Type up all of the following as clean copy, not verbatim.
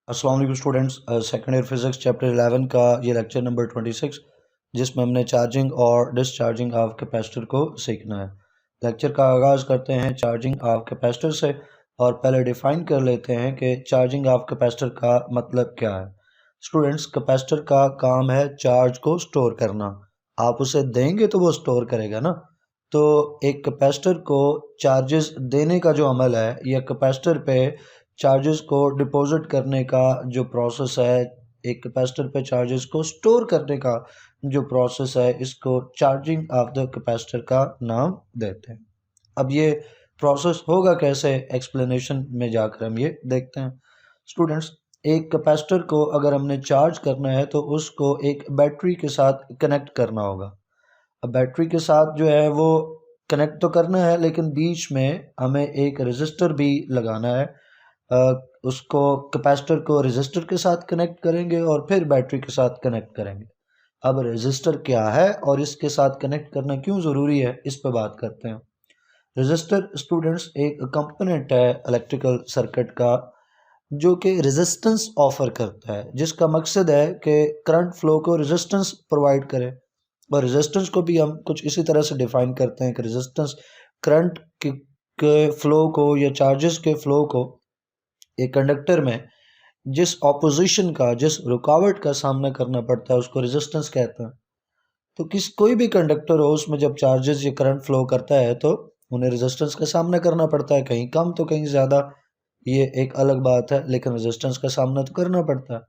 अस्सलाम वालेकुम students, second year physics chapter 11 का ये लेक्चर नंबर 26 जिसमें हमने चार्जिंग और डिस्चार्जिंग ऑफ कैपेसिटर को सीखना है। लेक्चर का आगाज़ करते हैं चार्जिंग ऑफ कैपेसिटर से और पहले डिफ़ाइन कर लेते हैं कि चार्जिंग ऑफ कैपेसिटर का मतलब क्या है। स्टूडेंट्स, कैपेसिटर का काम है चार्ज को स्टोर करना। आप उसे देंगे तो वो स्टोर करेगा ना। तो एक कैपेसिटर को चार्जेस देने का जो अमल है या कैपेसिटर पे चार्जेस को डिपॉजिट करने का जो प्रोसेस है, एक कैपेसिटर पे चार्जेस को स्टोर करने का जो प्रोसेस है, इसको चार्जिंग ऑफ द कैपेसिटर का नाम देते हैं। अब ये प्रोसेस होगा कैसे, एक्सप्लेनेशन में जाकर हम ये देखते हैं। स्टूडेंट्स, एक कैपेसिटर को अगर हमने चार्ज करना है तो उसको एक बैटरी के साथ कनेक्ट करना होगा। अब बैटरी के साथ जो है वो कनेक्ट तो करना है, लेकिन बीच में हमें एक रेजिस्टर भी लगाना है। उसको कैपेसिटर को रेजिस्टर के साथ कनेक्ट करेंगे और फिर बैटरी के साथ कनेक्ट करेंगे। अब रेजिस्टर क्या है और इसके साथ कनेक्ट करना क्यों ज़रूरी है, इस पर बात करते हैं। रेजिस्टर स्टूडेंट्स एक कंपोनेंट है इलेक्ट्रिकल सर्किट का जो कि रेजिस्टेंस ऑफर करता है, जिसका मकसद है कि करंट फ्लो को रेजिस्टेंस प्रोवाइड करे। और रेजिस्टेंस को भी हम कुछ इसी तरह से डिफाइन करते हैं कि रेजिस्टेंस करंट के फ्लो को या चार्जेस के फ्लो को एक कंडक्टर में जिस ऑपोजिशन का, जिस रुकावट का सामना करना पड़ता है, उसको रेजिस्टेंस कहते हैं। तो कोई भी कंडक्टर हो, उसमें जब चार्जेस या करंट फ्लो करता है तो उन्हें रेजिस्टेंस का सामना करना पड़ता है, कहीं कम तो कहीं ज़्यादा, ये एक अलग बात है, लेकिन रेजिस्टेंस का सामना तो करना पड़ता है।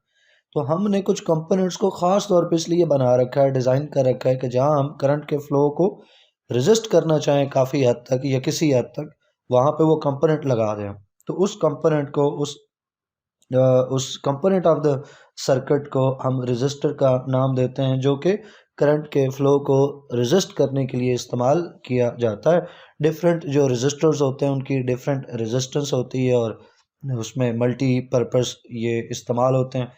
तो हमने कुछ कंपोनेंट्स को ख़ास तौर पे इसलिए बना रखा है, डिज़ाइन कर रखा है कि जहाँ हम करंट के फ्लो को रेजिस्ट करना चाहें काफ़ी हद तक या किसी हद तक, वहाँ पे वो कंपोनेंट लगा दें। तो उस कंपोनेंट को, उस कंपोनेंट ऑफ द सर्किट को हम रेजिस्टर का नाम देते हैं, जो कि करंट के फ्लो को रेजिस्ट करने के लिए इस्तेमाल किया जाता है। डिफरेंट जो रेजिस्टर्स होते हैं उनकी डिफरेंट रेजिस्टेंस होती है और उसमें मल्टीपर्पज़ ये इस्तेमाल होते हैं।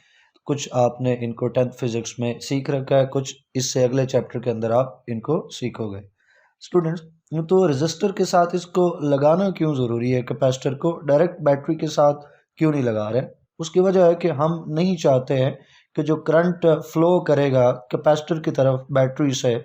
कुछ आपने इनको 10th फिज़िक्स में सीख रखा है, कुछ इससे अगले चैप्टर के अंदर आप इनको सीखोगे। स्टूडेंट्स, तो रेजिस्टर के साथ इसको लगाना क्यों ज़रूरी है, कैपेसिटर को डायरेक्ट बैटरी के साथ क्यों नहीं लगा रहे? उसकी वजह है कि हम नहीं चाहते हैं कि जो करंट फ्लो करेगा कैपेसिटर की तरफ बैटरी से,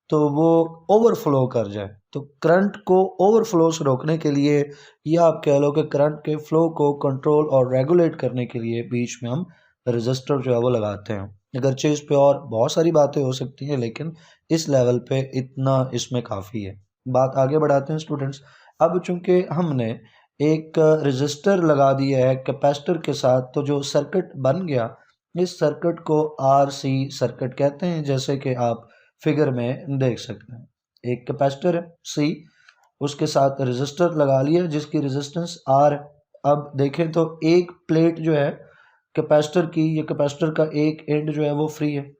तो वो ओवरफ्लो कर जाए। तो करंट को ओवरफ्लो से रोकने के लिए, या आप कह लो कि करंट के फ्लो को कंट्रोल और रेगुलेट करने के लिए, बीच में हम रेजिस्टर जो है वो लगाते हैं। अगरचे इस पे और बहुत सारी बातें हो सकती हैं, लेकिन इस लेवल पे इतना इसमें काफ़ी है। बात आगे बढ़ाते हैं स्टूडेंट्स। अब चूंकि हमने एक रेजिस्टर लगा दिया है कैपेसिटर के साथ, तो जो सर्किट बन गया, इस सर्किट को आरसी सर्किट कहते हैं, जैसे कि आप फिगर में देख सकते हैं। एक कैपेसिटर है सी, उसके साथ रेजिस्टर लगा लिया जिसकी रेजिस्टेंस आर। अब देखें तो एक प्लेट जो है कैपेसिटर की, ये कैपेसिटर का एक एंड जो है वो फ्री है,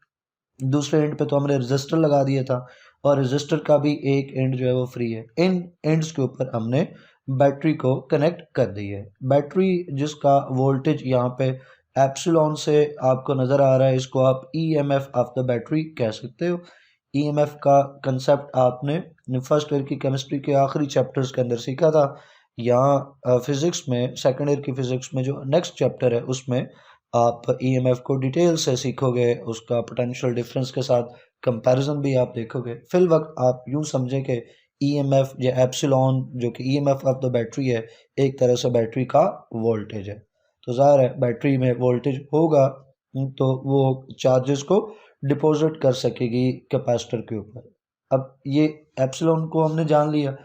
दूसरे एंड पे तो हमने रेजिस्टर लगा दिया था और रेजिस्टर का भी एक एंड जो है वो फ्री है। इन एंड्स के ऊपर हमने बैटरी को कनेक्ट कर दी है। बैटरी जिसका वोल्टेज यहाँ पे एप्सिलॉन से आपको नज़र आ रहा है, इसको आप ईएमएफ ऑफ द बैटरी कह सकते हो। ईएमएफ का कंसेप्ट आपने फर्स्ट ईयर की केमिस्ट्री के आखिरी चैप्टर्स के अंदर सीखा था। यहाँ फिज़िक्स में, सेकेंड ईयर की फ़िज़िक्स में जो नेक्स्ट चैप्टर है, उसमें आप ईएमएफ को डिटेल से सीखोगे, उसका पोटेंशियल डिफरेंस के साथ कंपैरिजन भी आप देखोगे। फिल वक्त आप यूँ समझें कि ईएमएफ या एप्सिलॉन, जो कि ईएमएफ ऑफ द बैटरी है, एक तरह से बैटरी का वोल्टेज है। तो ज़ाहिर है बैटरी में वोल्टेज होगा तो वो चार्जेस को डिपॉजिट कर सकेगी कैपेसिटर के ऊपर। अब ये एप्सिलॉन को हमने जान लिया।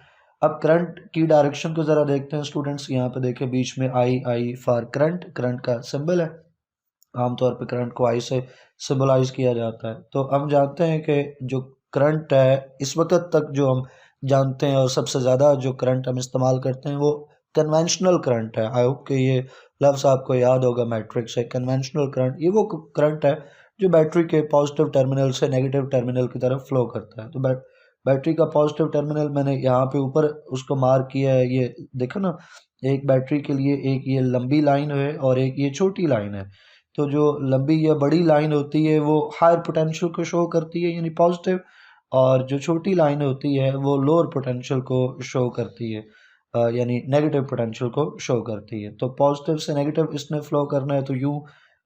अब करंट की डायरेक्शन को ज़रा देखते हैं स्टूडेंट्स। यहाँ पे देखें बीच में आई फॉर करंट, करंट का सिंबल है। आमतौर पे करंट को आई से सिंबलाइज किया जाता है। तो हम जानते हैं कि जो करंट है, इस वक्त तक जो हम जानते हैं और सबसे ज़्यादा जो करंट हम इस्तेमाल करते हैं वो कन्वेंशनल करंट है। आई होप कि ये लफ्ज़ आपको याद होगा मैट्रिक्स से। कन्वेंशनल करंट ये वो करंट है जो बैटरी के पॉजिटिव टर्मिनल से नेगेटिव टर्मिनल की तरफ फ्लो करता है। तो बैटरी का पॉजिटिव टर्मिनल मैंने यहाँ पे ऊपर उसको मार्क किया है, ये देखो ना, एक बैटरी के लिए एक ये लंबी लाइन है और एक ये छोटी लाइन है। तो जो लंबी या बड़ी लाइन होती है वो हायर पोटेंशियल को शो करती है, यानी पॉजिटिव, और जो छोटी लाइन होती है वो लोअर पोटेंशियल को शो करती है। यानी नेगेटिव पोटेंशियल को शो करती है। तो पॉजिटिव से नेगेटिव इसने फ्लो करना है तो यूँ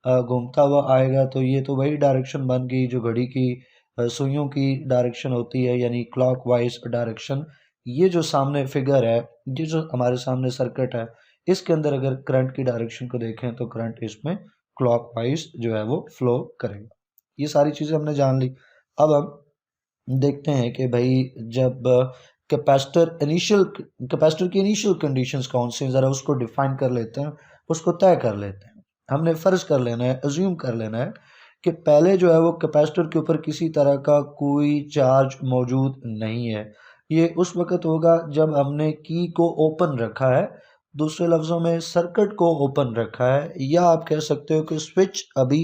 घूमता हुआ आएगा, तो ये तो वही डायरेक्शन बन गई जो घड़ी की सुइयों की डायरेक्शन होती है, यानी क्लॉकवाइज डायरेक्शन। ये जो सामने फिगर है, ये जो हमारे सामने सर्किट है, इसके अंदर अगर करंट की डायरेक्शन को देखें तो करंट इसमें क्लॉकवाइज जो है वो फ्लो करेगा। ये सारी चीज़ें हमने जान ली। अब हम देखते हैं कि भाई जब कैपेसिटर की इनिशियल कंडीशंस कौन सी हैं, ज़रा उसको डिफाइन कर लेते हैं, उसको तय कर लेते हैं। हमने फ़र्ज़ कर लेना है, अज्यूम कर लेना है कि पहले जो है वो कैपेसिटर के ऊपर किसी तरह का कोई चार्ज मौजूद नहीं है। ये उस वक़्त होगा जब हमने की को ओपन रखा है, दूसरे लफ्ज़ों में सर्किट को ओपन रखा है, या आप कह सकते हो कि स्विच अभी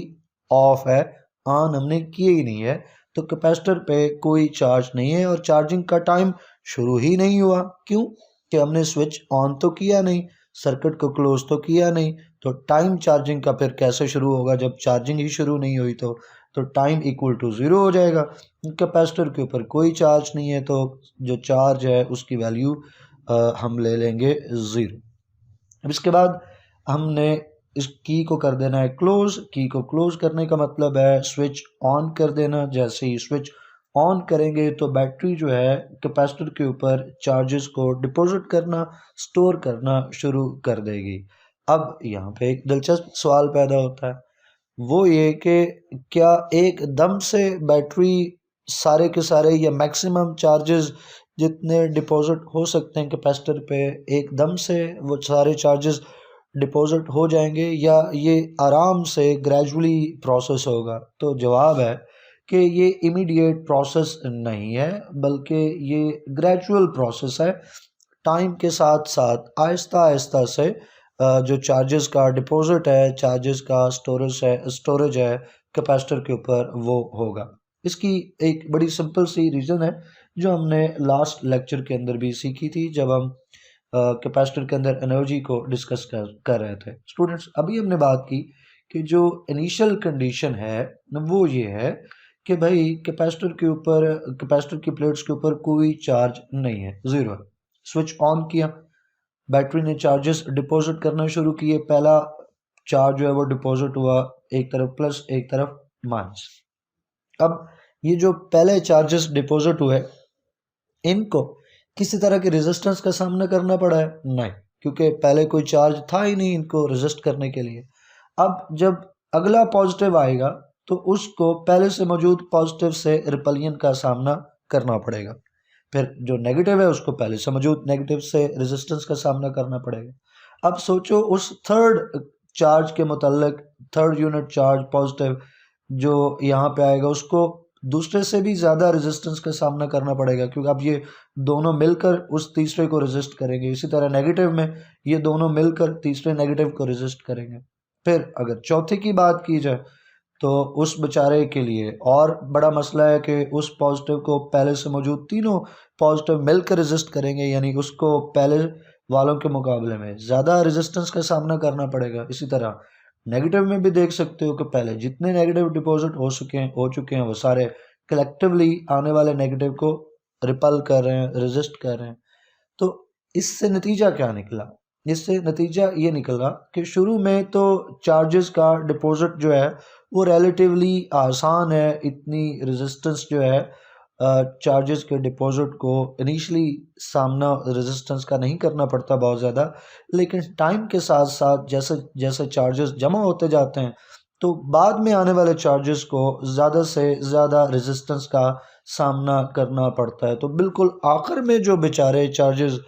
ऑफ है, ऑन हमने किए ही नहीं है, तो कैपेसिटर पे कोई चार्ज नहीं है और चार्जिंग का टाइम शुरू ही नहीं हुआ। क्यों? कि हमने स्विच ऑन तो किया नहीं, सर्किट को क्लोज तो किया नहीं, तो टाइम चार्जिंग का फिर कैसे शुरू होगा जब चार्जिंग ही शुरू नहीं हुई? तो टाइम इक्वल टू ज़ीरो हो जाएगा। कैपेसिटर के ऊपर कोई चार्ज नहीं है, तो जो चार्ज है उसकी वैल्यू हम ले लेंगे ज़ीरो। अब इसके बाद हमने इस की को कर देना है क्लोज। की को क्लोज करने का मतलब है स्विच ऑन कर देना। जैसे ही स्विच ऑन करेंगे तो बैटरी जो है कैपेसिटर के ऊपर चार्जेस को डिपॉजिट करना, स्टोर करना शुरू कर देगी। अब यहाँ पे एक दिलचस्प सवाल पैदा होता है, वो ये कि क्या एकदम से बैटरी सारे के सारे या मैक्सिमम चार्जेस जितने डिपॉजिट हो सकते हैं कैपेसिटर पे, एकदम से वो सारे चार्जेस डिपॉजिट हो जाएंगे, या ये आराम से ग्रेजुअली प्रोसेस होगा? तो जवाब है कि ये इमीडिएट प्रोसेस नहीं है, बल्कि ये ग्रेजुअल प्रोसेस है। टाइम के साथ साथ आहिस्ता आहिस्ता से जो चार्जेस का डिपॉजिट है, चार्जेस का स्टोरेज है कैपेसिटर के ऊपर, वो होगा। इसकी एक बड़ी सिंपल सी रीज़न है जो हमने लास्ट लेक्चर के अंदर भी सीखी थी, जब हम कैपेसिटर के अंदर एनर्जी को डिस्कस कर रहे थे। स्टूडेंट्स, अभी हमने बात की कि जो इनिशियल कंडीशन है वो ये है कि भाई कैपेसिटर की प्लेट्स के ऊपर कोई चार्ज नहीं है, ज़ीरो है। स्विच ऑन किया, बैटरी ने चार्जेस डिपॉजिट करना शुरू किए। पहला चार्ज जो है वो डिपॉजिट हुआ, एक तरफ प्लस एक तरफ माइनस। अब ये जो पहले चार्जेस डिपॉजिट हुए, इनको किसी तरह के रेजिस्टेंस का सामना करना पड़ा है? नहीं, क्योंकि पहले कोई चार्ज था ही नहीं इनको रेजिस्ट करने के लिए। अब जब अगला पॉजिटिव आएगा तो उसको पहले से मौजूद पॉजिटिव से रिपलियन का सामना करना पड़ेगा। फिर जो नेगेटिव है उसको पहले से मौजूद नेगेटिव से रेजिस्टेंस का सामना करना पड़ेगा। अब सोचो उस थर्ड चार्ज के मुताल्लिक, थर्ड यूनिट चार्ज पॉजिटिव जो यहाँ पे आएगा, उसको दूसरे से भी ज़्यादा रेजिस्टेंस का सामना करना पड़ेगा, क्योंकि अब ये दोनों मिलकर उस तीसरे को रेजिस्ट करेंगे। इसी तरह नेगेटिव में ये दोनों मिलकर तीसरे नेगेटिव को रेजिस्ट करेंगे। फिर अगर चौथे की बात की जाए तो उस बेचारे के लिए और बड़ा मसला है कि उस पॉजिटिव को पहले से मौजूद तीनों पॉजिटिव मिलकर रेजिस्ट करेंगे, यानी उसको पहले वालों के मुकाबले में ज़्यादा रेजिस्टेंस का सामना करना पड़ेगा। इसी तरह नेगेटिव में भी देख सकते हो कि पहले जितने नेगेटिव डिपॉजिट हो चुके हैं वो सारे कलेक्टिवली आने वाले नेगेटिव को रिपल कर रहे हैं, रेजिस्ट कर रहे हैं। तो इससे नतीजा क्या निकला? इससे नतीजा ये निकला कि शुरू में तो चार्जेस का डिपॉजिट जो है वो रिलेटिवली आसान है। इतनी रेजिस्टेंस जो है चार्जेस के डिपॉजिट को इनिशियली सामना रेजिस्टेंस का नहीं करना पड़ता बहुत ज़्यादा, लेकिन टाइम के साथ साथ जैसे जैसे चार्जेस जमा होते जाते हैं तो बाद में आने वाले चार्जेस को ज़्यादा से ज़्यादा रेजिस्टेंस का सामना करना पड़ता है। तो बिल्कुल आखिर में जो बेचारे चार्जेस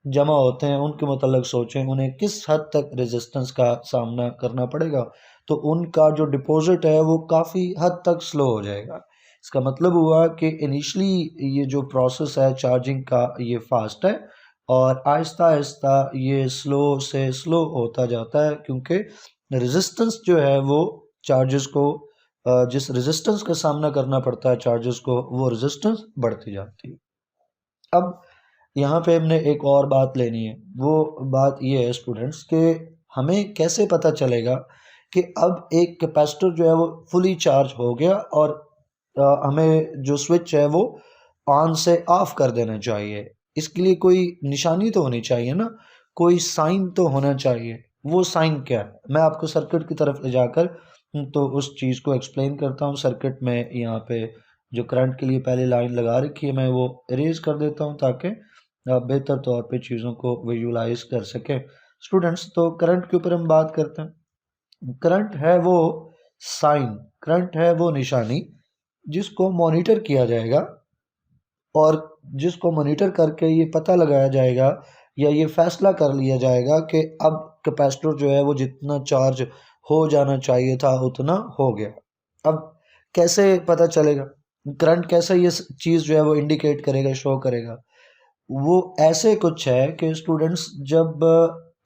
जमा होते हैं उनके मतलब सोचें उन्हें किस हद तक रेजिस्टेंस का सामना करना पड़ेगा, तो उनका जो डिपॉजिट है वो काफ़ी हद तक स्लो हो जाएगा। इसका मतलब हुआ कि इनिशियली ये जो प्रोसेस है चार्जिंग का ये फास्ट है, और आहिस्ता आहिस्ता ये स्लो से स्लो होता जाता है, क्योंकि रेजिस्टेंस जो है वो चार्जेस को जिस रेजिस्टेंस का सामना करना पड़ता है चार्जेस को, वो रेजिस्टेंस बढ़ती जाती है। अब यहाँ पे हमने एक और बात लेनी है, वो बात ये है स्टूडेंट्स कि हमें कैसे पता चलेगा कि अब एक कैपेसिटर जो है वो फुली चार्ज हो गया और हमें जो स्विच है वो ऑन से ऑफ कर देना चाहिए। इसके लिए कोई निशानी तो होनी चाहिए ना, कोई साइन तो होना चाहिए। वो साइन क्या है, मैं आपको सर्किट की तरफ ले जाकर तो उस चीज़ को एक्सप्लेन करता हूँ। सर्किट में यहाँ पे जो करंट के लिए पहले लाइन लगा रखी है मैं वो इरेज कर देता हूँ ताकि आप बेहतर तौर पे चीज़ों को विजुलाइज कर सकें स्टूडेंट्स। तो करंट के ऊपर हम बात करते हैं। करंट है वो साइन, करंट है वो निशानी जिसको मॉनिटर किया जाएगा और जिसको मॉनिटर करके ये पता लगाया जाएगा या ये फैसला कर लिया जाएगा कि अब कैपेसिटर जो है वो जितना चार्ज हो जाना चाहिए था उतना हो गया। अब कैसे पता चलेगा, करंट कैसे ये चीज़ जो है वो इंडिकेट करेगा, शो करेगा? वो ऐसे कुछ है कि स्टूडेंट्स जब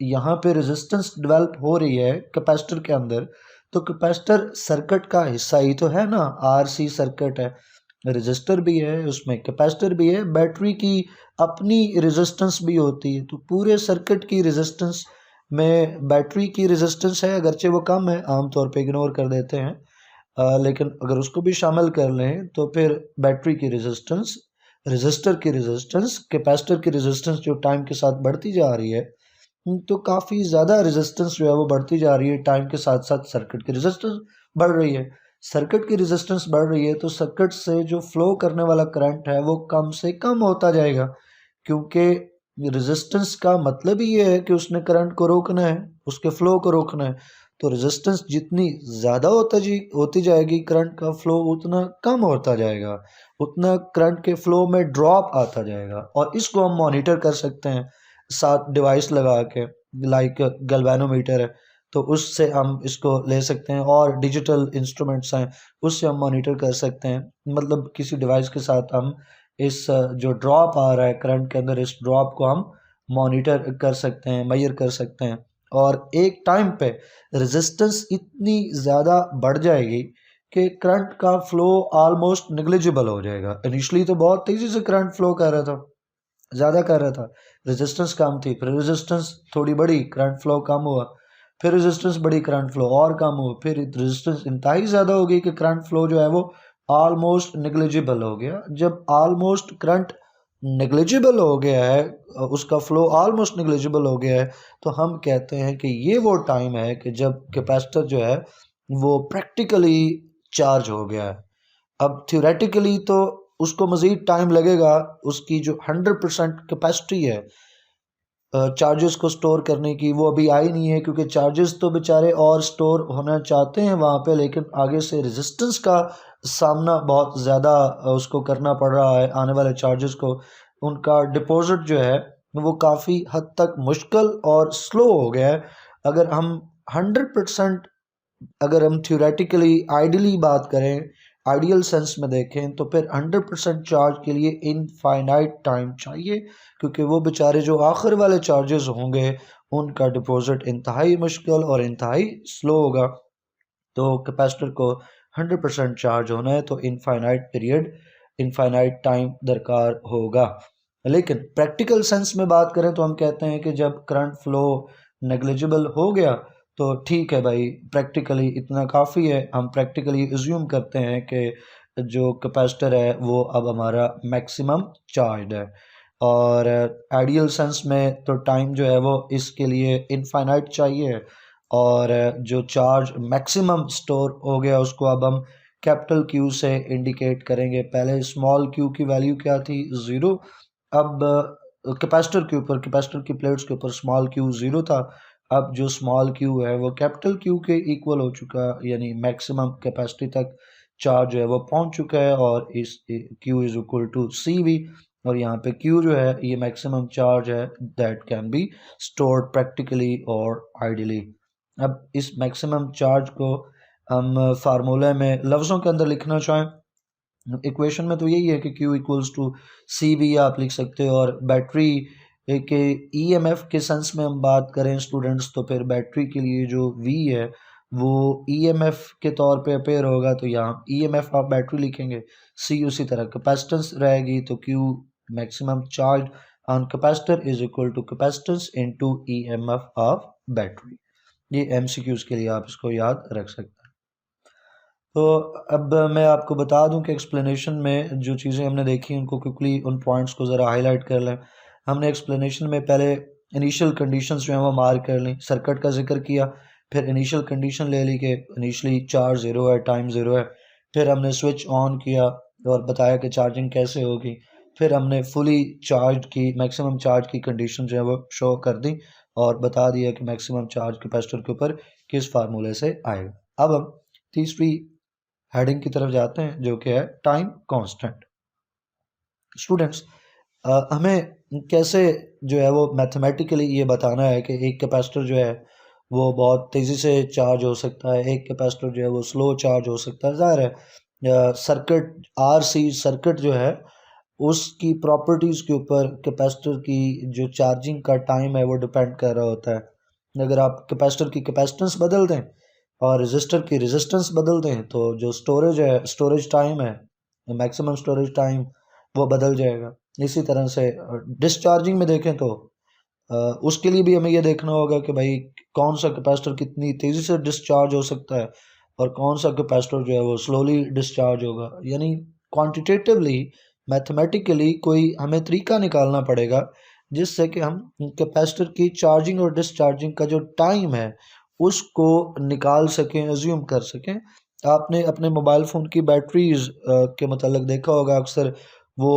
यहाँ पे रेजिस्टेंस डेवलप हो रही है कैपेसिटर के अंदर, तो कैपेसिटर सर्किट का हिस्सा ही तो है ना, आरसी सर्किट है, रेजिस्टर भी है उसमें, कैपेसिटर भी है, बैटरी की अपनी रेजिस्टेंस भी होती है। तो पूरे सर्किट की रेजिस्टेंस में बैटरी की रेजिस्टेंस है, अगरचे वो कम है, आमतौर पे इग्नोर कर देते हैं, लेकिन अगर उसको भी शामिल कर लें तो फिर बैटरी की रेजिस्टेंस, रेजिस्टर की रेजिस्टेंस, कैपेसिटर की रेजिस्टेंस जो टाइम के साथ बढ़ती जा रही है, तो काफ़ी ज़्यादा रेजिस्टेंस जो है वो बढ़ती जा रही है टाइम के साथ साथ, सर्किट की रेजिस्टेंस बढ़ रही है। सर्किट की रेजिस्टेंस बढ़ रही है तो सर्किट से जो फ्लो करने वाला करंट है वो कम से कम होता जाएगा, क्योंकि रेजिस्टेंस का मतलब ही ये है कि उसने करंट को रोकना है, उसके फ्लो को रोकना है। तो रेजिस्टेंस जितनी ज़्यादा होती जाएगी करंट का फ्लो उतना कम होता जाएगा, उतना करंट के फ्लो में ड्रॉप आता जाएगा। और इसको हम मॉनिटर कर सकते हैं साथ डिवाइस लगा के, लाइक गैल्वेनोमीटर है तो उससे हम इसको ले सकते हैं, और डिजिटल इंस्ट्रूमेंट्स हैं उससे हम मॉनिटर कर सकते हैं। मतलब किसी डिवाइस के साथ हम इस जो ड्रॉप आ रहा है करंट के अंदर, इस ड्रॉप को हम मॉनिटर कर सकते हैं, मेजर कर सकते हैं। और एक टाइम पे रेजिस्टेंस इतनी ज़्यादा बढ़ जाएगी कि करंट का फ्लो ऑलमोस्ट नेग्लिजिबल हो जाएगा। इनिशियली तो बहुत तेज़ी से करंट फ्लो कर रहा था, ज़्यादा कर रहा था, रेजिस्टेंस कम थी, फिर रेजिस्टेंस थोड़ी बढ़ी, करंट फ्लो कम हुआ, फिर रेजिस्टेंस बढ़ी, करंट फ्लो और कम हुआ, फिर रेजिस्टेंस इंतहाई ज़्यादा हो गई कि करंट फ्लो जो है वो ऑलमोस्ट नेग्लिजिबल हो गया। जब ऑलमोस्ट करंट नेग्लिजिबल हो गया है, उसका फ्लो ऑलमोस्ट नेग्लिजिबल हो गया है, तो हम कहते हैं कि ये वो टाइम है कि जब कैपेसिटर जो है वो प्रैक्टिकली चार्ज हो गया है। अब थ्योरेटिकली तो उसको मज़ीद टाइम लगेगा, उसकी जो 100% कैपेसिटी है चार्जेस को स्टोर करने की वो अभी आई नहीं है, क्योंकि चार्जेस तो बेचारे और स्टोर होना चाहते हैं वहाँ पे, लेकिन आगे से रेजिस्टेंस का सामना बहुत ज़्यादा उसको करना पड़ रहा है। आने वाले चार्जेस को उनका डिपॉजिट जो है वो काफ़ी हद तक मुश्किल और स्लो हो गया है। अगर हम 100%, अगर हम थ्योरेटिकली आइडियली बात करें, आइडियल सेंस में देखें, तो फिर 100% चार्ज के लिए इनफाइनाइट टाइम चाहिए, क्योंकि वो बेचारे जो आखिर वाले चार्जेस होंगे उनका डिपॉजिट इंतहाई मुश्किल और इंतहाई स्लो होगा। तो कैपेसिटर को 100% चार्ज होना है तो इनफाइनाइट पीरियड, इनफाइनाइट टाइम दरकार होगा। लेकिन प्रैक्टिकल सेंस में बात करें तो हम कहते हैं कि जब करंट फ्लो नेग्लिजिबल हो गया तो ठीक है भाई, प्रैक्टिकली इतना काफ़ी है। हम प्रैक्टिकली एज्यूम करते हैं कि जो कैपेसिटर है वो अब हमारा मैक्सिमम चार्ज है। और आइडियल सेंस में तो टाइम जो है वो इसके लिए इनफाइनाइट चाहिए, और जो चार्ज मैक्सिमम स्टोर हो गया उसको अब हम कैपिटल क्यू से इंडिकेट करेंगे। पहले स्मॉल क्यू की वैल्यू क्या थी, ज़ीरो। अब कैपेसिटर के ऊपर, कैपेसिटर की प्लेट्स के ऊपर स्मॉल क्यू ज़ीरो था, अब जो स्मॉल क्यू है वो कैपिटल क्यू के इक्वल हो चुका, यानी मैक्सिमम कैपेसिटी तक चार्ज जो है वो पहुंच चुका है, और इस Q is equal to C V. और यहाँ पे क्यू जो है ये मैक्सिमम चार्ज है that can be stored practically और आइडियली। अब इस मैक्सिमम चार्ज को हम फार्मूले में लफ्ज़ों के अंदर लिखना चाहें, इक्वेशन में तो यही है कि Q इक्वल्स टू सी भी आप लिख सकते हो। और बैटरी के EMF के सेंस में हम बात करें स्टूडेंट्स, तो फिर बैटरी के लिए जो V है वो EMF के तौर पे अपेयर होगा, तो यहाँ EMF आप बैटरी लिखेंगे, C उसी तरह कैपेसिटेंस रहेगी, तो Q maximum charge on capacitor is equal to capacitance into EMF of battery. ये MCQs के लिए आप इसको याद रख सकते हैं। तो अब मैं आपको बता दूं कि एक्सप्लेनेशन में जो चीज़ें हमने देखी उनको क्विकली उन पॉइंट्स को ज़रा हाईलाइट कर लें। हमने एक्सप्लेनेशन में पहले इनिशियल कंडीशंस जो हैं वो मार्क कर ली, सर्किट का जिक्र किया, फिर इनिशियल कंडीशन ले ली कि इनिशियली चार्ज ज़ीरो है, टाइम ज़ीरो है। फिर हमने स्विच ऑन किया और बताया कि चार्जिंग कैसे होगी। फिर हमने फुली चार्ज की, मैक्सिमम चार्ज की कंडीशन जो है वो शो कर दी और बता दिया कि मैक्सिमम चार्ज कैपेसिटर के ऊपर किस फार्मूले से आएगा। अब हम तीसरी हेडिंग की तरफ जाते हैं जो कि है टाइम कांस्टेंट। स्टूडेंट्स, हमें कैसे जो है वो मैथमेटिकली ये बताना है कि एक कैपेसिटर जो है वो बहुत तेज़ी से चार्ज हो सकता है, एक कैपेसिटर जो है वो स्लो चार्ज हो सकता है। ज़ाहिर है सर्किट आरसी सर्किट जो है उसकी प्रॉपर्टीज़ के ऊपर कैपेसिटर की जो चार्जिंग का टाइम है वो डिपेंड कर रहा होता है। अगर आप कैपेसिटर की कैपेसिटेंस बदल दें और रेजिस्टर की रेजिस्टेंस बदल दें तो जो स्टोरेज है, स्टोरेज टाइम है, मैक्सिमम स्टोरेज टाइम वो बदल जाएगा। इसी तरह से डिस्चार्जिंग में देखें तो उसके लिए भी हमें ये देखना होगा कि भाई कौन सा कैपेसिटर कितनी तेज़ी से डिस्चार्ज हो सकता है और कौन सा कैपेसिटर जो है वो स्लोली डिस्चार्ज होगा। यानी क्वांटिटेटिवली मैथमेटिकली कोई हमें तरीका निकालना पड़ेगा जिससे कि हम कैपेसिटर की चार्जिंग और डिस्चार्जिंग का जो टाइम है उसको निकाल सकें, एज्यूम कर सकें। आपने अपने मोबाइल फ़ोन की बैटरीज के मतलब देखा होगा, अक्सर वो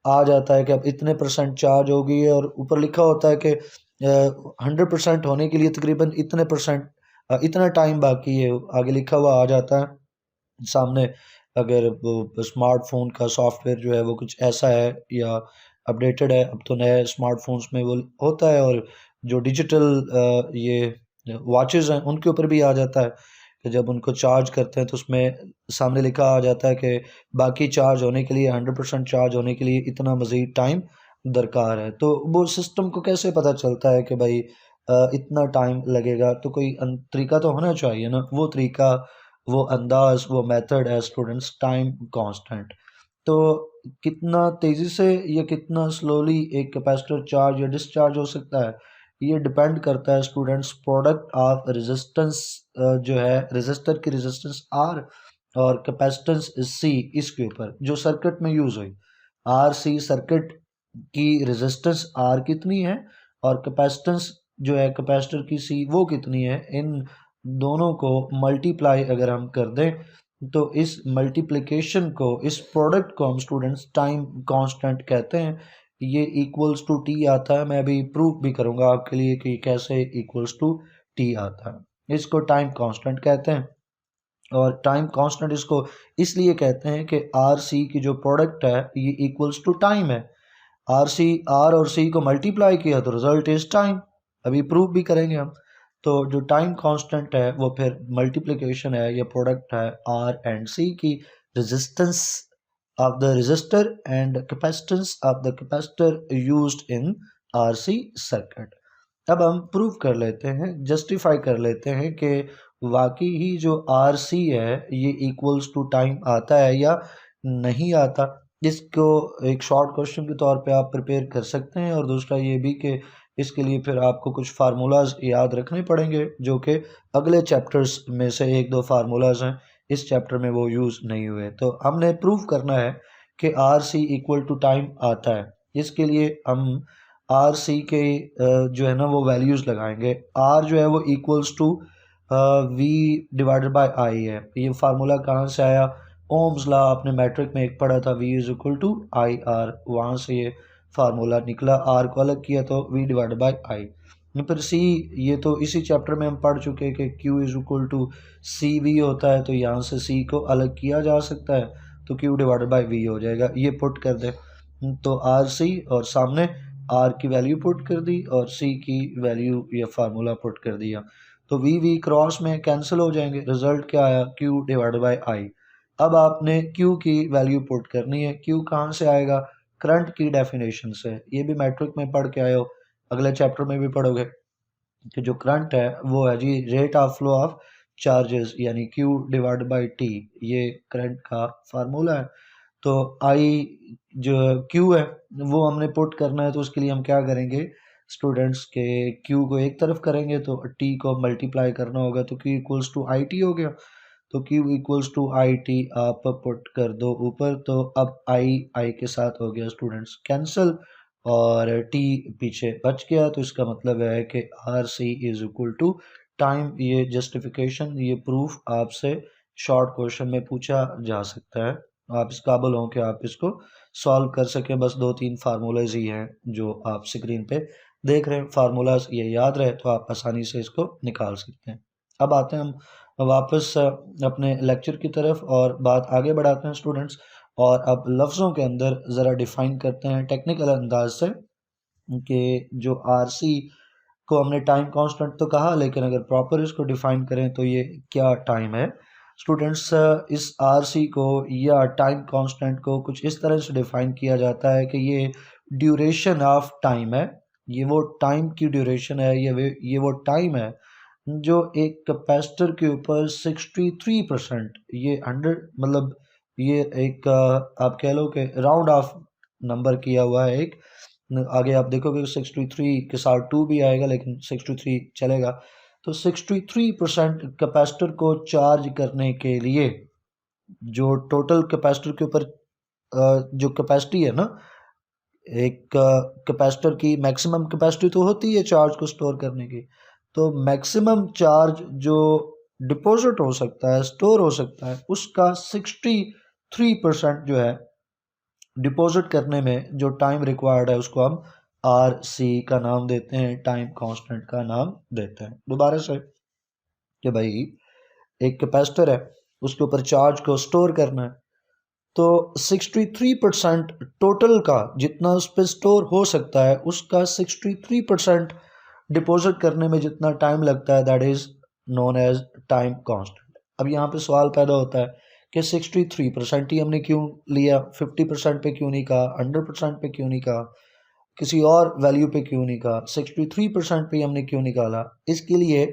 आ जाता है कि अब इतने परसेंट चार्ज हो गई है और ऊपर लिखा होता है कि 100% होने के लिए तकरीबन इतने परसेंट इतना टाइम बाकी है, आगे लिखा हुआ आ जाता है सामने। अगर वो स्मार्टफोन का सॉफ्टवेयर जो है वो कुछ ऐसा है या अपडेटेड है, अब तो नए स्मार्टफोन्स में वो होता है, और जो डिजिटल ये वॉचेस हैं उनके ऊपर भी आ जाता है कि जब उनको चार्ज करते हैं तो उसमें सामने लिखा आ जाता है कि बाकी चार्ज होने के लिए 100% चार्ज होने के लिए इतना मज़ीद टाइम दरकार है। तो वो सिस्टम को कैसे पता चलता है कि भाई इतना टाइम लगेगा, तो कोई तरीका तो होना चाहिए ना। वो तरीका, वो अंदाज, वो मेथड है स्टूडेंट्स टाइम कांस्टेंट। तो कितना तेज़ी से या कितना स्लोली एक कैपेसिटर चार्ज या डिस्चार्ज हो सकता है ये डिपेंड करता है स्टूडेंट्स प्रोडक्ट ऑफ रेजिस्टेंस जो है रेजिस्टर की रेजिस्टेंस आर और कैपेसिटेंस सी, इसके ऊपर जो सर्किट में यूज़ हुई। आर सी सर्किट की रेजिस्टेंस आर कितनी है और कैपेसिटेंस जो है कैपेसिटर की सी वो कितनी है, इन दोनों को मल्टीप्लाई अगर हम कर दें तो इस मल्टीप्लिकेशन को, इस प्रोडक्ट को हम स्टूडेंट्स टाइम कांस्टेंट कहते हैं। ये इक्वल्स टू टी आता है, मैं अभी प्रूफ भी करूंगा आपके लिए कि कैसे इक्वल्स टू टी आता है। इसको टाइम कांस्टेंट कहते हैं और टाइम कांस्टेंट इसको इसलिए कहते हैं कि आर सी की जो प्रोडक्ट है ये इक्वल्स टू टाइम है। आर सी, आर और सी को मल्टीप्लाई किया तो रिजल्ट इज टाइम, अभी प्रूफ भी करेंगे हम। तो जो टाइम कांस्टेंट है वो फिर मल्टीप्लिकेशन है या प्रोडक्ट है आर एंड सी की, resistance of the resistor and capacitance of the capacitor used in RC circuit. अब हम प्रूव कर लेते हैं, जस्टिफाई कर लेते हैं कि वाकई ही जो आर सी है ये इक्वल्स टू टाइम आता है या नहीं आता। इसको एक शॉर्ट क्वेश्चन के तौर पे आप प्रिपेयर कर सकते हैं, और दूसरा ये भी कि इसके लिए फिर आपको कुछ फार्मूलाज याद रखने पड़ेंगे जो कि अगले चैप्टर्स में से एक दो फार्मूलाज हैं, इस चैप्टर में वो यूज़ नहीं हुए। तो हमने प्रूव करना है कि R C equal to time आता है। इसके लिए हम आर सी के जो है ना वो वैल्यूज़ लगाएंगे। आर जो है वो equals to V divided by I है। ये फार्मूला कहाँ से आया? ओम्स लॉ आपने मैट्रिक में एक पढ़ा था, V is equal to I R, वहाँ से ये फार्मूला निकला। आर को अलग किया तो V डिवाइड बाई आई। फिर C, ये तो इसी चैप्टर में हम पढ़ चुके हैं कि Q is equal to C V होता है, तो यहाँ से C को अलग किया जा सकता है तो Q डिवाइड बाई V हो जाएगा। ये पुट कर दे तो आर सी और सामने R की वैल्यू पुट कर दी और C की वैल्यू या फार्मूला पुट कर दिया, तो V क्रॉस में कैंसिल हो जाएंगे। रिजल्ट क्या आया? Q divide by I. अब आपने Q की वैल्यू पुट करनी है। Q कहाँ से आएगा? करंट की डेफिनेशन से। ये भी मैट्रिक में पढ़ के आए हो, अगले चैप्टर में भी पढ़ोगे कि जो करंट है वो है जी rate of flow of charges, यानी Q डिवाइड बाई T, ये करंट का फार्मूला है। तो I जो Q है वो हमने पुट करना है, तो उसके लिए हम क्या करेंगे स्टूडेंट्स के Q को एक तरफ करेंगे तो T को मल्टीप्लाई करना होगा, तो Q equals to I T हो गया। तो Q equals to I T आप पुट कर दो ऊपर, तो अब आई के साथ हो गया स्टूडेंट्स कैंसिल और T पीछे बच गया। तो इसका मतलब है कि R C is equal to time. ये जस्टिफिकेशन, ये प्रूफ आपसे शॉर्ट क्वेश्चन में पूछा जा सकता है। आप इस काबिल हों कि आप इसको सॉल्व कर सकें। बस 2-3 फार्मूलाज ही हैं जो आप स्क्रीन पे देख रहे हैं। फार्मूलाज ये याद रहे तो आप आसानी से इसको निकाल सकते हैं। अब आते हैं हम वापस अपने लेक्चर की तरफ और बात आगे बढ़ाते हैं स्टूडेंट्स, और अब लफ्ज़ों के अंदर ज़रा डिफ़ाइन करते हैं टेक्निकल अंदाज से कि जो आर सी को हमने टाइम कांस्टेंट तो कहा, लेकिन अगर प्रॉपर इसको डिफाइन करें तो ये क्या टाइम है स्टूडेंट्स। इस आर सी को या टाइम कांस्टेंट को कुछ इस तरह से डिफाइन किया जाता है कि ये ड्यूरेशन ऑफ टाइम है। ये वो टाइम की ड्यूरेशन है, ये वो टाइम है जो एक कैपेसिटर के ऊपर 63%, ये 100 मतलब ये एक आप कह लो कि राउंड ऑफ नंबर किया हुआ है। एक आगे आप देखोगे 63 के साथ 2 भी आएगा, लेकिन 63 चलेगा। तो 63% कैपेसिटर को चार्ज करने के लिए जो टोटल कैपेसिटर के ऊपर जो कैपेसिटी है ना, एक कैपेसिटर की मैक्सिमम कैपेसिटी तो होती है चार्ज को स्टोर करने की, तो मैक्सिमम चार्ज जो डिपॉजिट हो सकता है, स्टोर हो सकता है, उसका 63% जो है डिपॉजिट करने में जो टाइम रिक्वायर्ड है उसको हम आर सी का नाम देते हैं, टाइम कांस्टेंट का नाम देते हैं। दोबारा से कि भाई एक कैपेसिटर है, उसके ऊपर चार्ज को स्टोर करना है, तो 63% टोटल का जितना उस पर स्टोर हो सकता है उसका 63% डिपॉजिट करने में जितना टाइम लगता है, that is known as time constant. अब यहाँ पे सवाल पैदा होता है कि 63% ही हमने क्यों लिया, 50% पे क्यों नहीं कहा, 100% पे क्यों नहीं कहा, किसी और वैल्यू पे क्यों नहीं कहा, 63% पे हमने क्यों निकाला। इसके लिए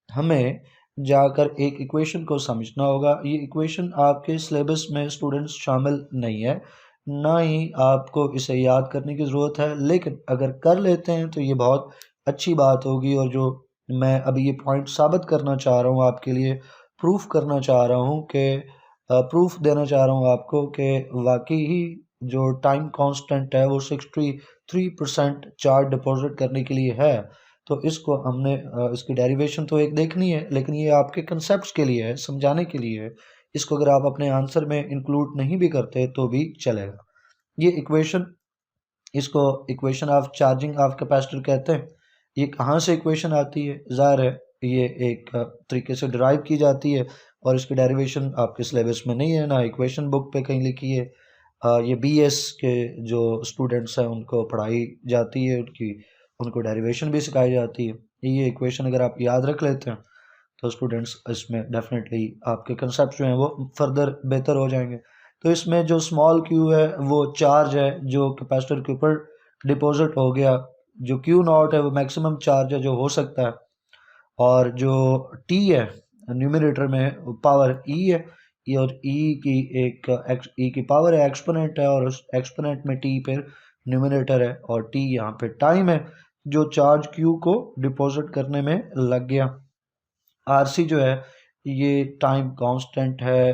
हमें जाकर एक इक्वेशन को समझना होगा। ये इक्वेशन आपके सिलेबस में स्टूडेंट्स शामिल नहीं है, ना ही आपको इसे याद करने की ज़रूरत है, लेकिन अगर कर लेते हैं तो ये बहुत अच्छी बात होगी। और जो मैं अभी ये पॉइंट साबित करना चाह रहा हूँ आपके लिए, प्रूफ करना चाह रहा हूँ कि प्रूफ देना चाह रहा हूँ आपको कि वाकई ही जो टाइम कांस्टेंट है वो 63% चार्ज डिपॉजिट करने के लिए है। तो इसको हमने इसकी डेरिवेशन तो एक देखनी है, लेकिन ये आपके कंसेप्ट्स के लिए है, समझाने के लिए है। इसको अगर आप अपने आंसर में इंक्लूड नहीं भी करते तो भी चलेगा। ये इक्वेशन, इसको equation of charging of capacitor कहते हैं। ये कहाँ से इक्वेशन आती है, ज़ाहिर है ये एक तरीके से डिराइव की जाती है, और इसकी डेरिवेशन आपके सिलेबस में नहीं है, ना इक्वेशन बुक पे कहीं लिखी है। ये बीएस के जो स्टूडेंट्स हैं उनको पढ़ाई जाती है, उनको डेरिवेशन भी सिखाई जाती है। ये इक्वेशन अगर आप याद रख लेते हैं तो स्टूडेंट्स इसमें डेफिनेटली आपके कंसेप्ट जो हैं वो फर्दर बेहतर हो जाएंगे। तो इसमें जो स्मॉल क्यू है वो चार्ज है जो कैपेसिटर के ऊपर डिपॉजिट हो गया, जो क्यू नॉट है वो मैक्सिमम चार्ज है जो हो सकता है, और जो टी है न्यूमरेटर में पावर ई है, ई और ई की एक ई की पावर है, एक्सपोनेंट है, और उस एक्सपोनेंट में टी फिर न्यूमरेटर है, और टी यहाँ पे टाइम है जो चार्ज क्यू को डिपॉजिट करने में लग गया। आर सी जो है ये टाइम कांस्टेंट है,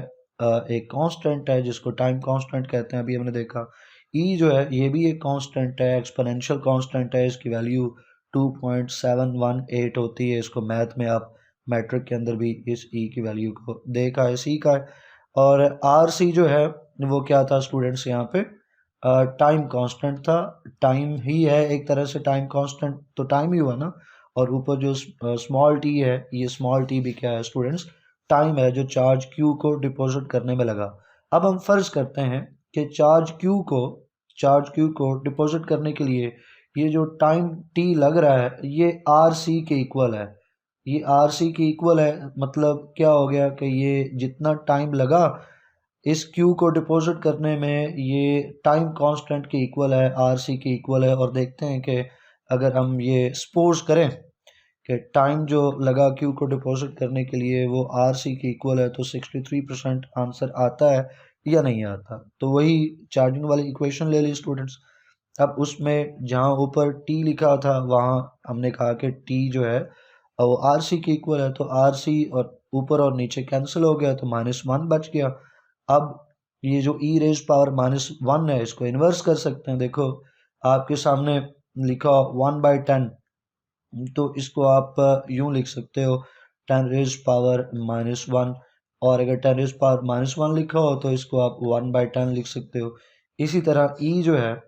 एक कांस्टेंट है जिसको टाइम कांस्टेंट कहते हैं, अभी हमने देखा। ई जो है ये भी एक कांस्टेंट है, एक्सपोनेंशियल कांस्टेंट है, इसकी वैल्यू 2.718 होती है। इसको मैथ में आप मैट्रिक के अंदर भी इस ई की वैल्यू को देखा है, सीखा है। और आर सी जो है वो क्या था स्टूडेंट्स, यहाँ पे टाइम कांस्टेंट था। टाइम ही है एक तरह से, टाइम कांस्टेंट तो टाइम ही हुआ ना, और ऊपर जो स्मॉल टी है, ये स्मॉल टी भी क्या है स्टूडेंट्स, टाइम है जो चार्ज क्यू को डिपॉजिट करने में लगा। अब हम फर्ज करते हैं कि चार्ज क्यू को डिपॉजिट करने के लिए ये जो टाइम टी लग रहा है ये आर सी के इक्वल है। ये आर सी के इक्वल है, मतलब क्या हो गया कि ये जितना टाइम लगा इस क्यू को डिपॉजिट करने में ये टाइम कांस्टेंट के इक्वल है, आर सी के इक्वल है। और देखते हैं कि अगर हम ये सपोज करें कि टाइम जो लगा क्यू को डिपॉजिट करने के लिए वो आर सी के इक्वल है, तो 63% आंसर आता है या नहीं आता। तो वही चार्जिंग वाली इक्वेशन ले ली स्टूडेंट्स। अब उसमें जहाँ ऊपर टी लिखा था वहाँ हमने कहा कि टी जो है वो आर सी के इक्वल है, तो आर सी और ऊपर और नीचे कैंसिल हो गया तो -1 बच गया। अब ये जो e रेज पावर -1 है इसको इन्वर्स कर सकते हैं। देखो आपके सामने लिखा 1/10, तो इसको आप यूं लिख सकते हो 10 रेज पावर -1, और अगर 10 रेज पावर -1 लिखा हो तो इसको आप 1/10 लिख सकते हो। इसी तरह e जो है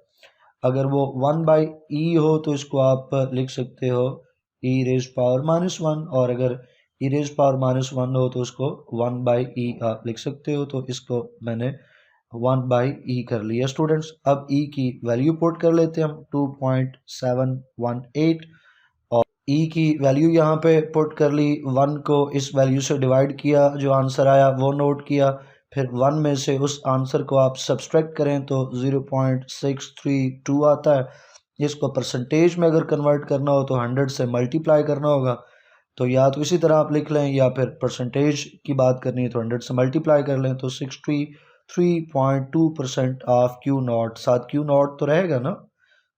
अगर वो 1/e हो तो इसको आप लिख सकते हो e रेज पावर -1, और अगर e रेज पावर -1 हो तो उसको 1/e आप लिख सकते हो। तो इसको मैंने 1/e कर लिया स्टूडेंट्स। अब e की वैल्यू पुट कर लेते हैं हम 2.718, और e की वैल्यू यहाँ पे पुट कर ली, 1 को इस वैल्यू से डिवाइड किया, जो आंसर आया वो नोट किया, फिर 1 में से उस आंसर को आप सब्सट्रैक्ट करें तो 0.632 आता है। इसको परसेंटेज में अगर कन्वर्ट करना हो तो 100 से मल्टीप्लाई करना होगा। तो या तो इसी तरह आप लिख लें, या फिर परसेंटेज की बात करनी है तो 100 से मल्टीप्लाई कर लें। तो 63.2% ऑफ क्यू नॉट, साथ क्यू नॉट तो रहेगा ना,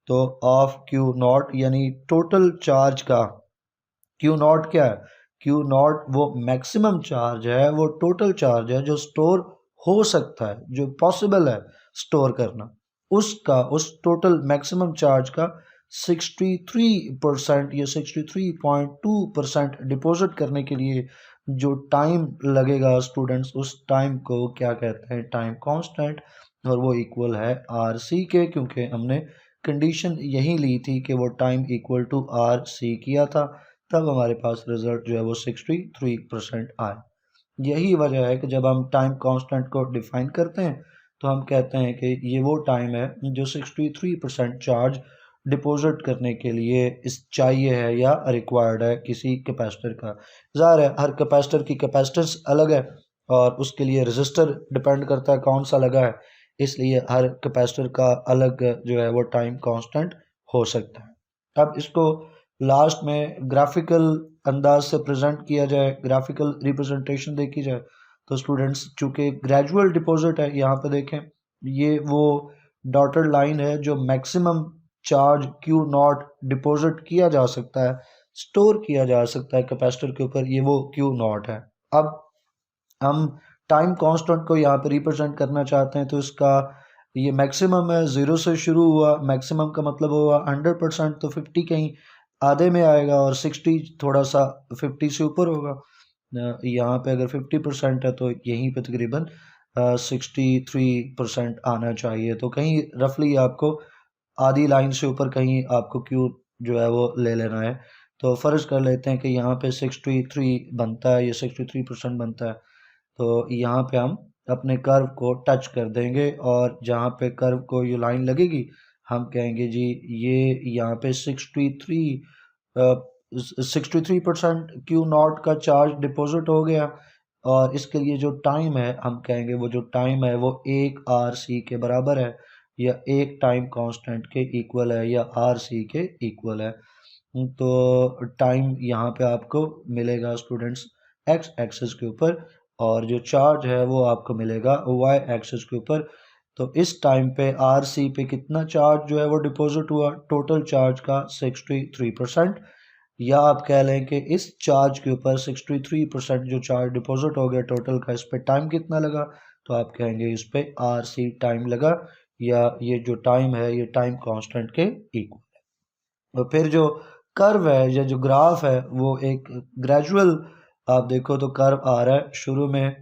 तो ऑफ क्यू नॉट यानी टोटल चार्ज का, क्यू नॉट क्या है, क्यू नॉट वो मैक्सिमम चार्ज है, वो टोटल चार्ज है जो स्टोर हो सकता है, जो पॉसिबल है स्टोर करना, उसका, उस टोटल मैक्सिमम चार्ज का 63% या 63.2% डिपॉजिट करने के लिए जो टाइम लगेगा स्टूडेंट्स, उस टाइम को क्या कहते हैं, टाइम कांस्टेंट, और वो इक्वल है आर सी के, क्योंकि हमने कंडीशन यही ली थी कि वो time equal to R C किया था, तब हमारे पास रिजल्ट जो है वो 63% आए। यही वजह है कि जब हम टाइम कांस्टेंट को डिफाइन करते हैं तो हम कहते हैं कि ये वो टाइम है जो 63% चार्ज डिपॉजिट करने के लिए इस चाहिए है या रिक्वायर्ड है किसी कैपेसिटर का। ज़ाहिर है हर कैपेसिटर की कैपेसिटेंस अलग है, और उसके लिए रजिस्टर डिपेंड करता है कौन सा लगा है, इसलिए हर कैपेसिटर का अलग जो है वो टाइम कांस्टेंट हो सकता है। अब इसको लास्ट में ग्राफिकल अंदाज से प्रेजेंट किया जाए, ग्राफिकल रिप्रेजेंटेशन देखी जाए, तो स्टूडेंट्स चूंकि ग्रेजुअल डिपॉजिट है, यहाँ पे देखें ये वो डॉटेड लाइन है जो maximum charge Q not deposit किया जा सकता है, स्टोर किया जा सकता है कैपेसिटर के ऊपर, ये वो क्यू नॉट है। अब हम टाइम कांस्टेंट को यहाँ पे रिप्रेजेंट करना चाहते हैं, तो इसका ये मैक्सिमम है, 0 से शुरू हुआ, मैक्सिमम का मतलब हुआ 100%, तो 50 कहीं आधे में आएगा, और 60 थोड़ा सा 50 से ऊपर होगा। यहाँ पे अगर 50% है तो यहीं पे तकरीबन 63% आना चाहिए। तो कहीं रफली आपको आधी लाइन से ऊपर कहीं आपको क्यू जो है वो ले लेना है। तो फ़र्ज़ कर लेते हैं कि यहाँ पे 63 बनता है, ये 63% बनता है, तो यहाँ पे हम अपने कर्व को टच कर देंगे, और जहाँ पे कर्व को ये लाइन लगेगी हम कहेंगे जी ये यहाँ पे 63% क्यू नॉट का चार्ज डिपॉजिट हो गया, और इसके लिए जो टाइम है हम कहेंगे वो जो टाइम है वो 1 आर सी के बराबर है, या एक टाइम कांस्टेंट के इक्वल है, या आर सी के इक्वल है। तो टाइम यहाँ पे आपको मिलेगा स्टूडेंट्स एक्स एक्सिस के ऊपर, और जो चार्ज है वो आपको मिलेगा वाई एक्सिस के ऊपर। तो इस टाइम पे आर सी पे कितना चार्ज जो है वो डिपॉजिट हुआ, टोटल चार्ज का 63%, या आप कह लें कि इस चार्ज के ऊपर 63% जो चार्ज डिपॉजिट हो गया टोटल का, इस पे टाइम कितना लगा, तो आप कहेंगे इस पे आर सी टाइम लगा, या ये जो टाइम है ये टाइम कांस्टेंट के इक्वल है। और फिर जो कर्व है या जो ग्राफ है वो एक ग्रेजुअल, आप देखो तो कर्व आ रहा है शुरू में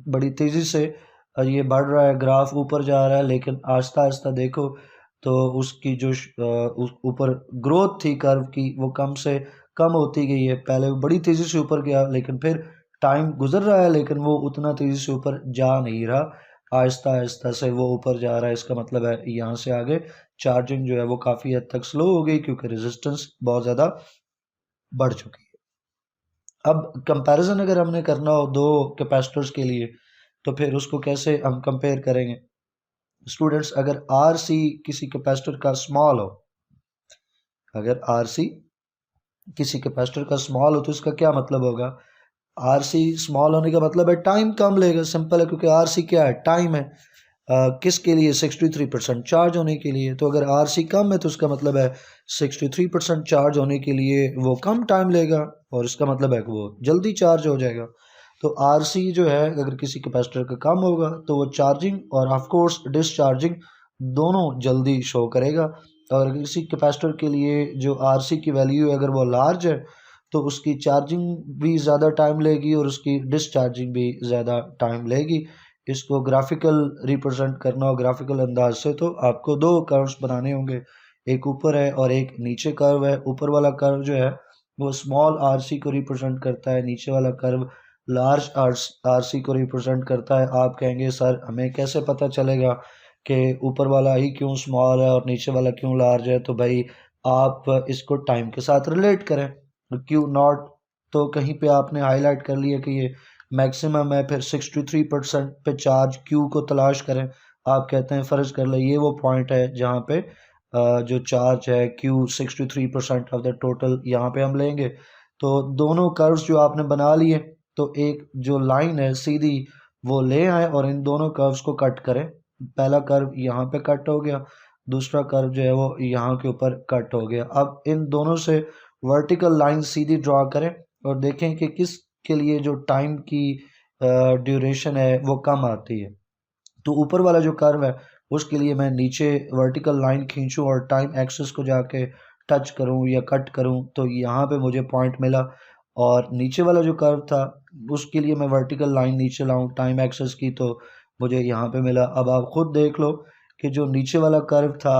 बड़ी तेज़ी से, ये बढ़ रहा है, ग्राफ ऊपर जा रहा है, लेकिन आहिस्ता आहिस्ता देखो तो उसकी जो उस ऊपर ग्रोथ थी कर्व की वो कम से कम होती गई है। पहले वो बड़ी तेज़ी से ऊपर गया, लेकिन फिर टाइम गुजर रहा है लेकिन वो उतना तेज़ी से ऊपर जा नहीं रहा, आहिस्ता आहिस्ता से वो ऊपर जा रहा है। इसका मतलब है यहाँ से आगे चार्जिंग जो है वो काफ़ी हद तक स्लो हो गई, क्योंकि रेजिस्टेंस बहुत ज़्यादा बढ़ चुकी है। अब कंपैरिजन अगर हमने करना हो दो कैपेसिटर्स के लिए, तो फिर उसको कैसे हम कंपेयर करेंगे स्टूडेंट्स। अगर आर सी किसी कैपेसिटर का स्मॉल हो, अगर आर सी किसी कैपेसिटर का स्मॉल हो तो इसका क्या मतलब होगा, आर सी स्मॉल होने का मतलब है टाइम कम लेगा, सिंपल है, क्योंकि आर सी क्या है, टाइम है। किसके लिए, 63% चार्ज होने के लिए। तो अगर आर सी कम है तो उसका मतलब है 63% चार्ज होने के लिए वो कम टाइम लेगा, और इसका मतलब है कि वो जल्दी चार्ज हो जाएगा। तो आरसी जो है अगर किसी कैपेसिटर का कम होगा तो वो चार्जिंग और ऑफ कोर्स डिस्चार्जिंग दोनों जल्दी शो करेगा। और अगर किसी कैपेसिटर के लिए जो आरसी की वैल्यू है अगर वो लार्ज है तो उसकी चार्जिंग भी ज़्यादा टाइम लेगी और उसकी डिस्चार्जिंग भी ज़्यादा टाइम लेगी। इसको ग्राफिकल रिप्रेजेंट करना हो ग्राफिकल अंदाज से तो आपको दो कर्व्स बनाने होंगे, एक ऊपर है और एक नीचे कर्व है। ऊपर वाला कर्व जो है वो स्मॉल आरसी को रिप्रेजेंट करता है, नीचे वाला कर्व लार्ज आरसी को रिप्रेजेंट करता है। आप कहेंगे सर हमें कैसे पता चलेगा कि ऊपर वाला ही क्यों स्मॉल है और नीचे वाला क्यों लार्ज है? तो भाई आप इसको टाइम के साथ रिलेट करें। क्यू नॉट तो कहीं पे आपने हाईलाइट कर लिया कि ये मैक्सिमम है, फिर 63% पे चार्ज क्यू को तलाश करें। आप कहते हैं फ़र्ज कर ले ये वो पॉइंट है जहाँ पे जो चार्ज है क्यू 63% ऑफ द टोटल यहाँ पे हम लेंगे। तो दोनों कर्व्स जो आपने बना लिए तो एक जो लाइन है सीधी वो ले आए और इन दोनों कर्व्स को कट करें। पहला कर्व यहाँ पे कट हो गया, दूसरा कर्व जो है वो यहाँ के ऊपर कट हो गया। अब इन दोनों से वर्टिकल लाइन सीधी ड्रॉ करें और देखें कि किस के लिए जो टाइम की ड्यूरेशन है वो कम आती है। तो ऊपर वाला जो कर्व है उसके लिए मैं नीचे वर्टिकल लाइन खींचूं और टाइम एक्सिस को जाके टच करूं या कट करूं तो यहाँ पे मुझे पॉइंट मिला। और नीचे वाला जो कर्व था उसके लिए मैं वर्टिकल लाइन नीचे लाऊं टाइम एक्सिस की तो मुझे यहाँ पे मिला। अब आप खुद देख लो कि जो नीचे वाला कर्व था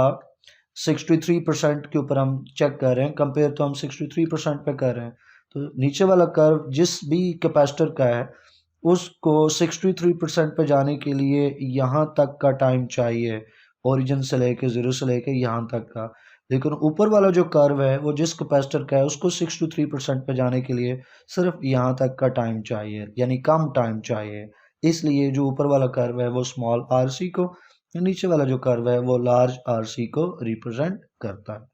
63% के ऊपर हम चेक कर रहे हैं, कंपेयर तो हम 63% पे कर रहे हैं। तो नीचे वाला कर्व जिस भी कैपेसिटर का है उसको 63% पे जाने के लिए यहाँ तक का टाइम चाहिए, ओरिजिन से लेके ज़ीरो से लेके यहाँ तक का। लेकिन ऊपर वाला जो कर्व है वो जिस कैपेसिटर का है उसको 63% पे जाने के लिए सिर्फ यहाँ तक का टाइम चाहिए, यानी कम टाइम चाहिए। इसलिए जो ऊपर वाला कर्व है वो स्मॉल आरसी को, नीचे वाला जो कर्व है वो लार्ज आरसी को रिप्रेजेंट करता है।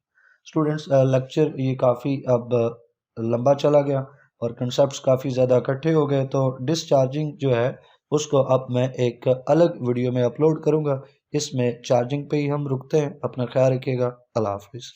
स्टूडेंट्स लेक्चर ये काफ़ी अब लंबा चला गया और कंसेप्ट्स काफ़ी ज़्यादा इकट्ठे हो गए, तो डिसचार्जिंग जो है उसको अब मैं एक अलग वीडियो में अपलोड करूँगा। इसमें चार्जिंग पे ही हम रुकते हैं। अपना ख्याल रखिएगा। अल्लाह हाफिज़।